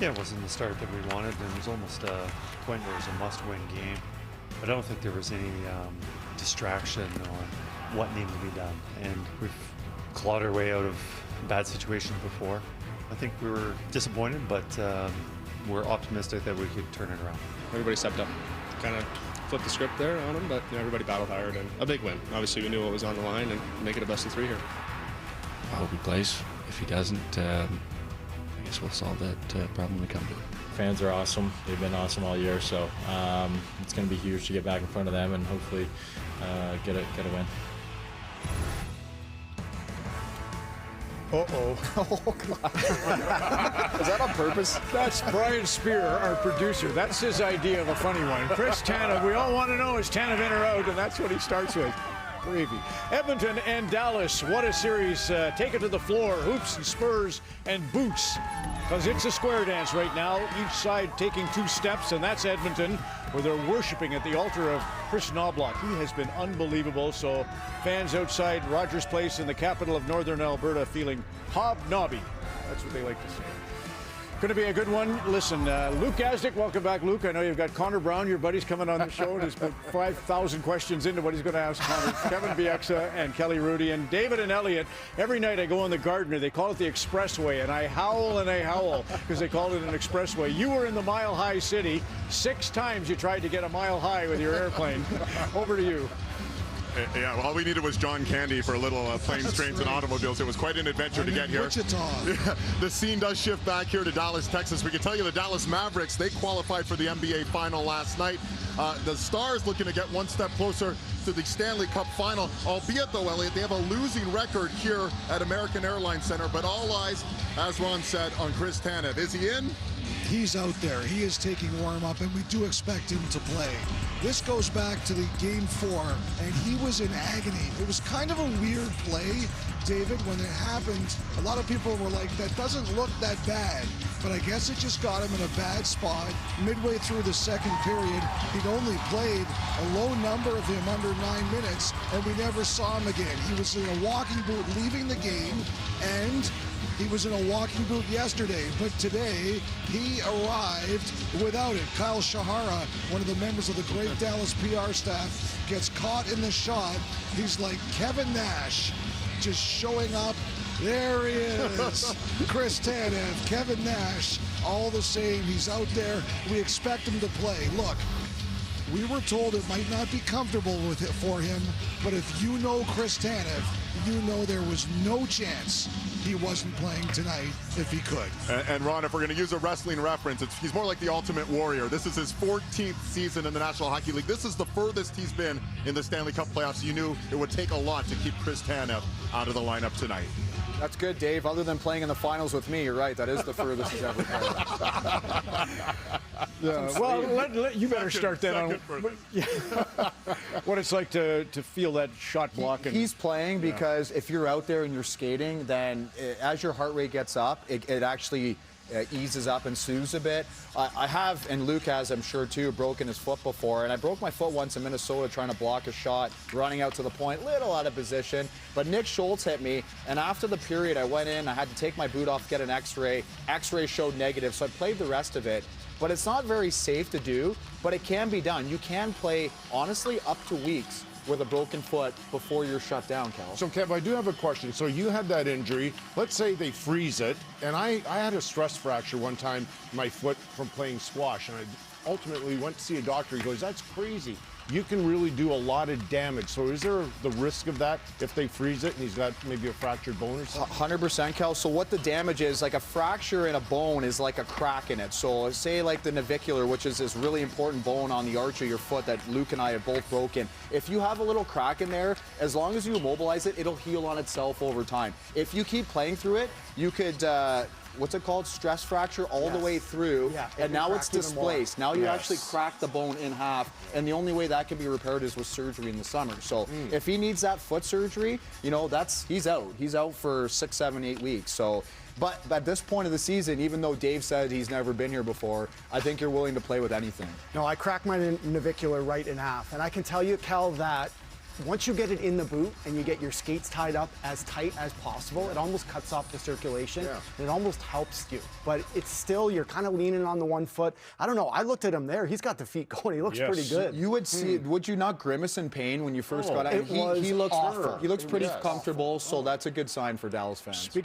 Yeah, it wasn't the start that we wanted, and it was almost a point where it was a must-win game. But I don't think there was any distraction on what needed to be done. And we've clawed our way out of bad situations before. I think we were disappointed, but we're optimistic that we could turn it around. Everybody stepped up, kind of flipped the script there on them, but everybody battled hard, and a big win. Obviously, we knew what was on the line, and make it a best of 3 here. I hope he plays. If he doesn't, I guess we'll solve that problem when we come to it. Fans are awesome. They've been awesome all year, so it's going to be huge to get back in front of them and hopefully get a win. Uh-oh. Oh, God. Is that on purpose? That's Brian Spear, our producer. That's his idea of a funny one. Chris Tanev, we all want to know, is Tanev in or out? And that's what he starts with. Gravy. Edmonton and Dallas, what a series. Take it to the floor, hoops and spurs and boots. Because it's a square dance right now, each side taking 2 steps, and that's Edmonton, where they're worshiping at the altar of Chris Knobloch. He has been unbelievable, so fans outside Rogers Place in the capital of Northern Alberta feeling hobnobby. That's what they like to say. Going to be a good one. Listen, Luke Gazdick, welcome back, Luke. I know you've got Connor Brown, your buddy's coming on the show. There's about 5,000 questions into what he's going to ask Connor. Kevin Bieksa and Kelly Rudy and David and Elliot. Every night I go on the Gardiner. They call it the Expressway, and I howl because they call it an expressway. You were in the Mile High City. 6 times you tried to get a mile high with your airplane. Over to you. Yeah, well, all we needed was John Candy for a little planes, trains, and automobiles. It was quite an adventure to get here. Yeah, the scene does shift back here to Dallas, Texas. We can tell you the Dallas Mavericks, they qualified for the NBA Final last night. The Stars looking to get one step closer to the Stanley Cup Final, albeit, though, Elliot, they have a losing record here at American Airlines Center. But all eyes, as Ron said, on Chris Tanev. Is he in? He's out there. He is taking warm-up, and we do expect him to play. This goes back to the Game 4, and he was in agony. It was kind of a weird play, David, when it happened. A lot of people were like, that doesn't look that bad. But I guess it just got him in a bad spot. Midway through the second period, he'd only played a low number of him under 9 minutes, and we never saw him again. He was in a walking boot leaving the game, and he was in a walking boot yesterday, but today he arrived without it. Kyle Shahara, one of the members of the great Dallas PR staff, gets caught in the shot. He's like Kevin Nash, just showing up. There he is. Chris Tanev, Kevin Nash, all the same. He's out there. We expect him to play. Look, we were told it might not be comfortable with it for him, but if you know Chris Tanev, you know there was no chance he wasn't playing tonight if he could. And Ron, if we're going to use a wrestling reference, he's more like the Ultimate Warrior. This is his 14th season in the National Hockey League. This is the furthest he's been in the Stanley Cup playoffs. You knew it would take a lot to keep Chris Tanev out of the lineup tonight. That's good, Dave. Other than playing in the finals with me, you're right. That is the furthest he's ever played. Yeah, well, you better start that on what it's like to feel that shot block. He's playing because if you're out there and you're skating, then as your heart rate gets up, it actually eases up and soothes a bit. I have, and Luke has, I'm sure too, broken his foot before, and I broke my foot once in Minnesota trying to block a shot, running out to the point, little out of position, but Nick Schultz hit me, and after the period I went in, I had to take my boot off, get an x-ray. X-ray showed negative, so I played the rest of it. But it's not very safe to do, but it can be done. You can play, honestly, up to weeks with a broken foot before you're shut down, Cal. So, Kev, I do have a question. So you had that injury. Let's say they freeze it. And I had a stress fracture one time in my foot from playing squash. And I ultimately went to see a doctor. He goes, that's crazy. You can really do a lot of damage. So is there the risk of that if they freeze it and he's got maybe a fractured bone or something? 100%, Kel. So what the damage is, like a fracture in a bone is like a crack in it. So say like the navicular, which is this really important bone on the arch of your foot that Luke and I have both broken. If you have a little crack in there, as long as you immobilize it, it'll heal on itself over time. If you keep playing through it, you could... what's it called? Stress fracture all the way through, and now it's displaced. Now you actually crack the bone in half, and the only way that can be repaired is with surgery in the summer. So if he needs that foot surgery, you know, he's out. He's out for 6, 7, 8 weeks. So, but at this point of the season, even though Dave said he's never been here before, I think you're willing to play with anything. No, I cracked my navicular right in half, and I can tell you, Cal, that once you get it in the boot and you get your skates tied up as tight as possible, it almost cuts off the circulation. Yeah. And it almost helps you. But it's still, you're kind of leaning on the one foot. I don't know. I looked at him there. He's got the feet going. He looks pretty good. You would see, would you not grimace in pain when you first got out? It was He looks awful. He looks pretty Yes. comfortable, so that's a good sign for Dallas fans. Speaking